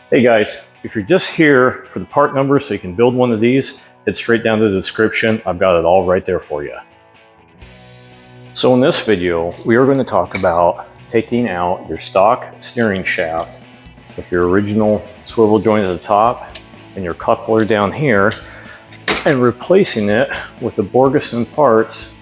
Hey guys, if you're just here for the part numbers so you can build one of these, head straight down to the description. I've got it all right there for you. So in this video, we are going to talk about taking out your stock steering shaft with your original swivel joint at the top and your coupler down here and replacing it with the Borgeson parts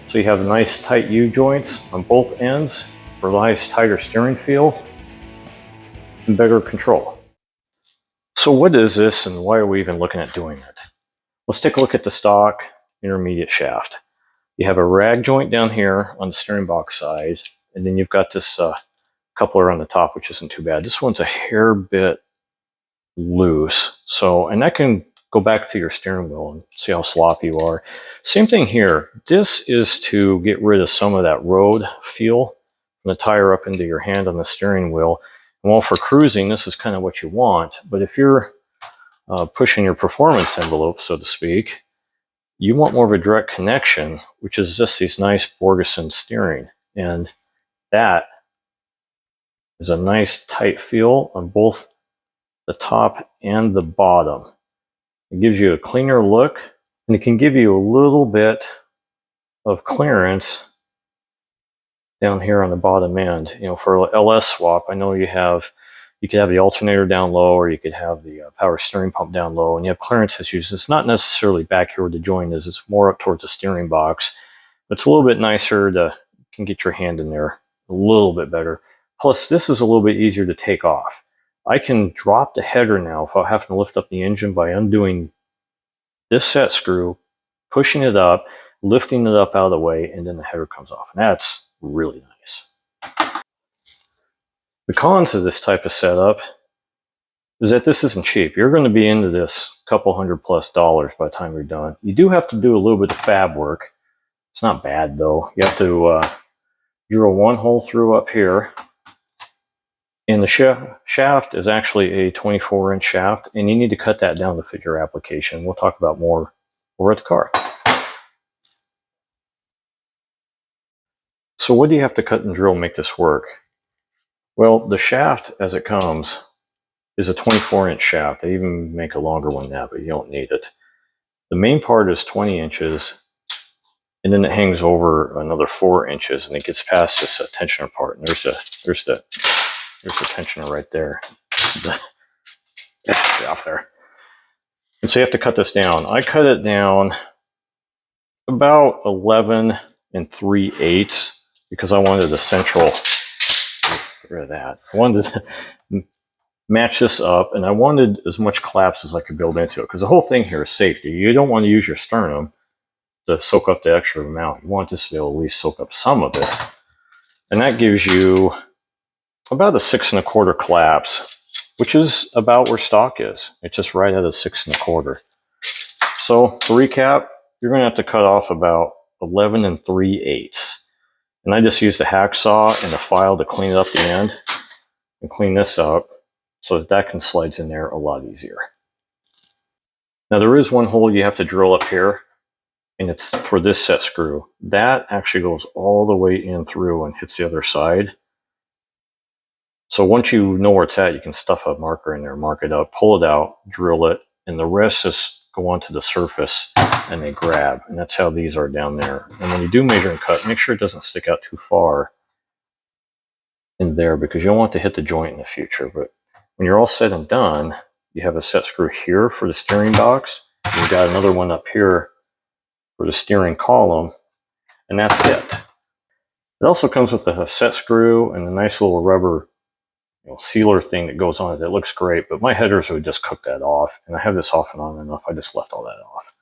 so you have nice tight U-joints on both ends for a nice tighter steering feel and better control. So what is this and why are we even looking at doing it? Let's take a look at the stock intermediate shaft. You have a rag joint down here on the steering box side, and then you've got this coupler on the top, which isn't too bad. This one's a hair bit loose, and that can go back to your steering wheel and see how sloppy you are. Same thing here. This is to get rid of some of that road feel from the tire up into your hand on the steering wheel. And while for cruising, this is kind of what you want. But if you're pushing your performance envelope, so to speak, you want more of a direct connection, which is just these nice Borgeson steering. And that is a nice tight feel on both the top and the bottom. It gives you a cleaner look, and it can give you a little bit of clearance down here on the bottom end. You know, for an LS swap, I know you could have the alternator down low, or you could have the power steering pump down low, and you have clearance issues. It's not necessarily back here where the joint is, it's more up towards the steering box. But it's a little bit nicer to can get your hand in there a little bit better. Plus, this is a little bit easier to take off. I can drop the header now without having to lift up the engine by undoing this set screw, pushing it up, lifting it up out of the way, and then the header comes off. And that's really nice. The cons of this type of setup is that this isn't cheap. You're going to be into this couple $100+ by the time you're done. You do have to do a little bit of fab work. It's not bad though. You have to drill one hole through up here. And the shaft is actually a 24-inch shaft, and you need to cut that down to fit your application. We'll talk about more over at the car. So what do you have to cut and drill to make this work? Well, the shaft as it comes is a 24-inch shaft. They even make a longer one now, but you don't need it. The main part is 20 inches, and then it hangs over another 4 inches, and it gets past this tensioner part. And there's the tensioner right there. That's off there. And so you have to cut this down. I cut it down about 11 3/8 because I wanted a central. Get rid of that. I wanted to match this up, and I wanted as much collapse as I could build into it, because the whole thing here is safety. You don't want to use your sternum to soak up the extra amount. You want this to be able to at least soak up some of it. And that gives you about a 6 1/4 collapse, which is about where stock is. It's just right at a 6 1/4. So to recap, you're going to have to cut off about 11 3/8. And I just used a hacksaw and a file to clean up the end and clean this up so that can slide in there a lot easier. Now there is one hole you have to drill up here, and it's for this set screw. That actually goes all the way in through and hits the other side. So once you know where it's at, you can stuff a marker in there, mark it up, pull it out, drill it, and the rest just go onto the surface and they grab. And that's how these are down there. And when you do measure and cut, make sure it doesn't stick out too far in there, because you don't want to hit the joint in the future. But when you're all said and done, you have a set screw here for the steering box. You've got another one up here for the steering column, and that's it. It also comes with a set screw and a nice little rubber sealer thing that goes on it. That looks great, but my headers would just cook that off, and I have this off and on enough. I just left all that off.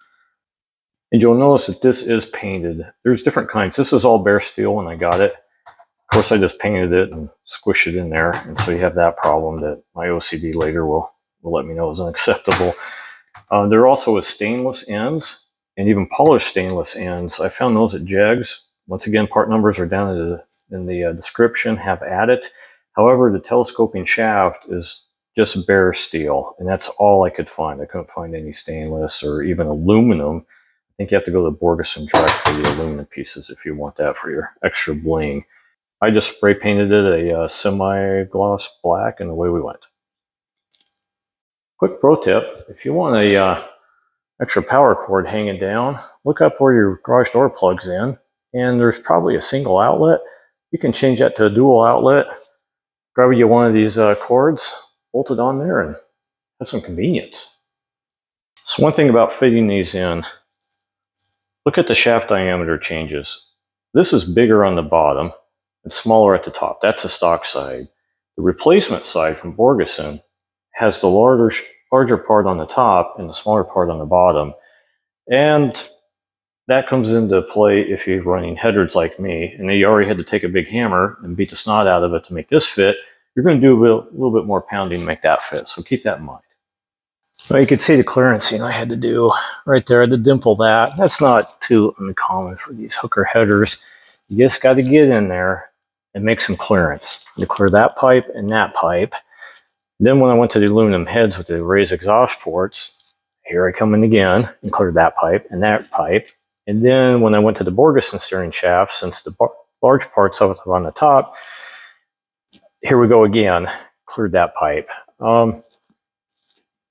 And you'll notice that this is painted. There's different kinds. This is all bare steel when I got it. Of course, I just painted it and squished it in there, and so you have that problem that my OCD later will let me know is unacceptable. There also is stainless ends and even polished stainless ends. I found those at Jegs. Once again, part numbers are down in the description. Have at it. However, the telescoping shaft is just bare steel, and that's all I could find. I couldn't find any stainless or even aluminum. I think you have to go to Borgeson direct for the aluminum pieces if you want that for your extra bling. I just spray painted it a semi-gloss black, and away we went. Quick pro tip, if you want a extra power cord hanging down, look up where your garage door plugs in, and there's probably a single outlet. You can change that to a dual outlet, grab you one of these cords, bolt it on there, and have some convenience. So one thing about fitting these in, look at the shaft diameter changes. This is bigger on the bottom and smaller at the top. That's the stock side. The replacement side from Borgeson has the larger part on the top and the smaller part on the bottom. And that comes into play if you're running headers like me, and you already had to take a big hammer and beat the snot out of it to make this fit. You're going to do a little bit more pounding to make that fit, so keep that in mind. Well, you can see the clearancing I had to do right there. I had to dimple that. That's not too uncommon for these hooker headers. You just got to get in there and make some clearance. You clear that pipe and that pipe. Then when I went to the aluminum heads with the raised exhaust ports, here I come in again and cleared that pipe and that pipe. And then when I went to the Borgeson steering shaft, since the large parts of it are on the top, here we go again, cleared that pipe.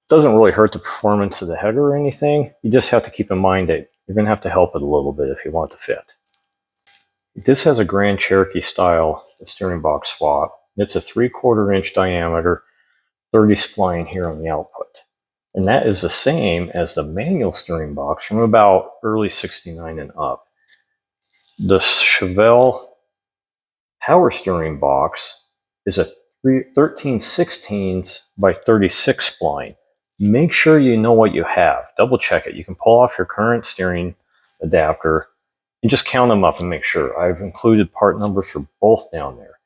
Doesn't really hurt the performance of the header or anything. You just have to keep in mind that you're going to have to help it a little bit if you want it to fit. This has a Grand Cherokee style steering box swap. It's a 3/4 inch diameter, 30 spline here on the output. And that is the same as the manual steering box from about early 69 and up. The Chevelle power steering box is a 13/16 by 36 spline. Make sure you know what you have. Double check it. You can pull off your current steering adapter and just count them up and make sure. I've included part numbers for both down there.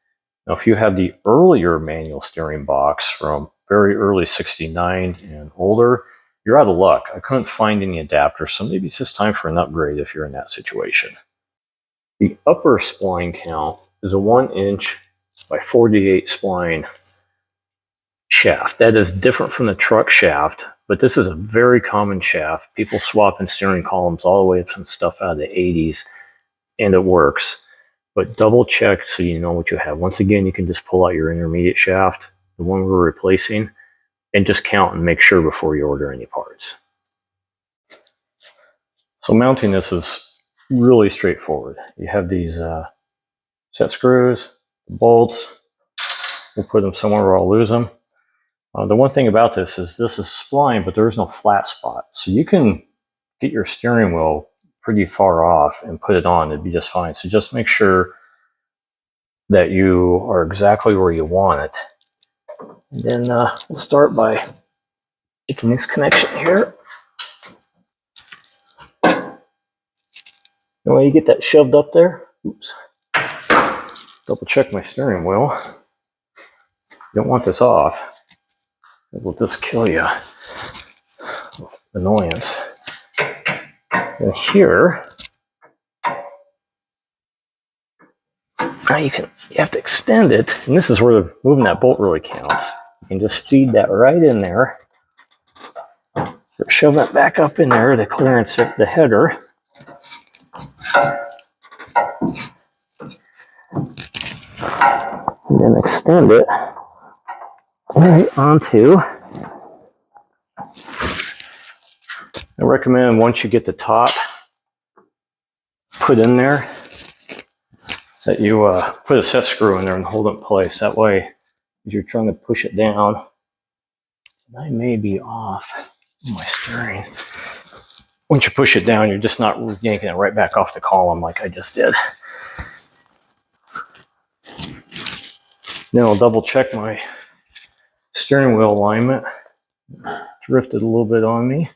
Now, if you have the earlier manual steering box from very early 69 and older, you're out of luck. I couldn't find any adapters, so maybe it's just time for an upgrade if you're in that situation. The upper spline count is a 1 inch by 48 spline shaft. That is different from the truck shaft, but this is a very common shaft. People swapping steering columns all the way up some stuff out of the 80s, and it works. But double check so you know what you have. Once again, you can just pull out your intermediate shaft, the one we're replacing, and just count and make sure before you order any parts. So mounting this is really straightforward. You have these set screws, bolts. We'll put them somewhere where I'll lose them. The one thing about this is spline, but there is no flat spot. So you can get your steering wheel pretty far off and put it on. It'd be just fine. So just make sure that you are exactly where you want it. And then we'll start by making this connection here. And when you get that shoved up there, oops, double check my steering wheel. You don't want this off. It will just kill you. Annoyance. And here, now you have to extend it, and this is where moving that bolt really counts. You can just feed that right in there. Shove that back up in there to clearance of the header. And then extend it right onto. I recommend once you get the top put in there, that you put a set screw in there and hold it in place. That way, as you're trying to push it down, and I may be off my steering. Once you push it down, you're just not yanking it right back off the column like I just did. Then I'll double check my steering wheel alignment. Drifted a little bit on me.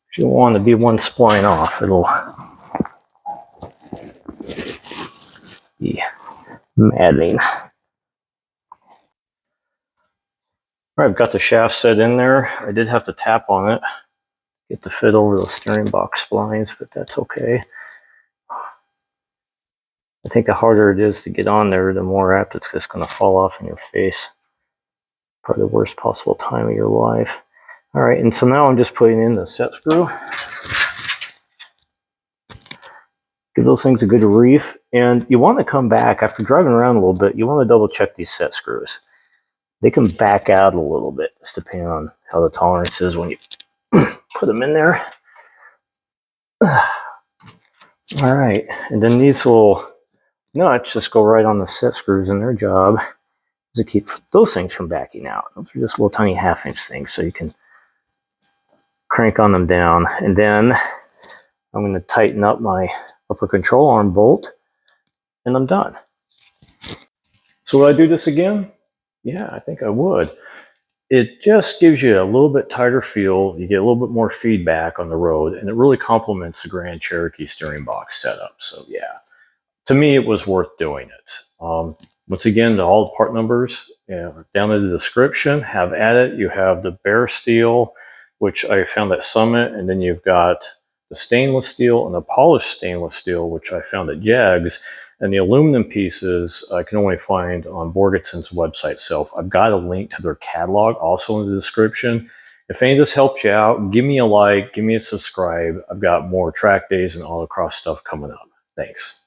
If you want to be one spline off, it'll be maddening. All right, I've got the shaft set in there. I did have to tap on it, get the fit over the steering box splines, but that's okay. I think the harder it is to get on there, the more apt it's just going to fall off in your face. Probably the worst possible time of your life. All right, and so now I'm just putting in the set screw. Give those things a good reef, and you want to come back after driving around a little bit. You want to double check these set screws. They can back out a little bit, just depending on how the tolerance is when you put them in there. All right, and then these little nuts just go right on the set screws, and their job is to keep those things from backing out. Those are just little tiny 1/2-inch things, so you can crank on them down. And then I'm going to tighten up my upper control arm bolt, and I'm done. So would I do this again? Yeah, I think I would. It just gives you a little bit tighter feel. You get a little bit more feedback on the road, and it really complements the Grand Cherokee steering box setup. So yeah, to me, it was worth doing it. Once again, all the part numbers down in the description. Have at it. You have the bare steel, which I found at Summit, and then you've got the stainless steel and the polished stainless steel, which I found at Jags. And the aluminum pieces I can only find on Borgeson's website itself. I've got a link to their catalog also in the description. If any of this helped you out, give me a like, give me a subscribe. I've got more track days and all across stuff coming up. Thanks.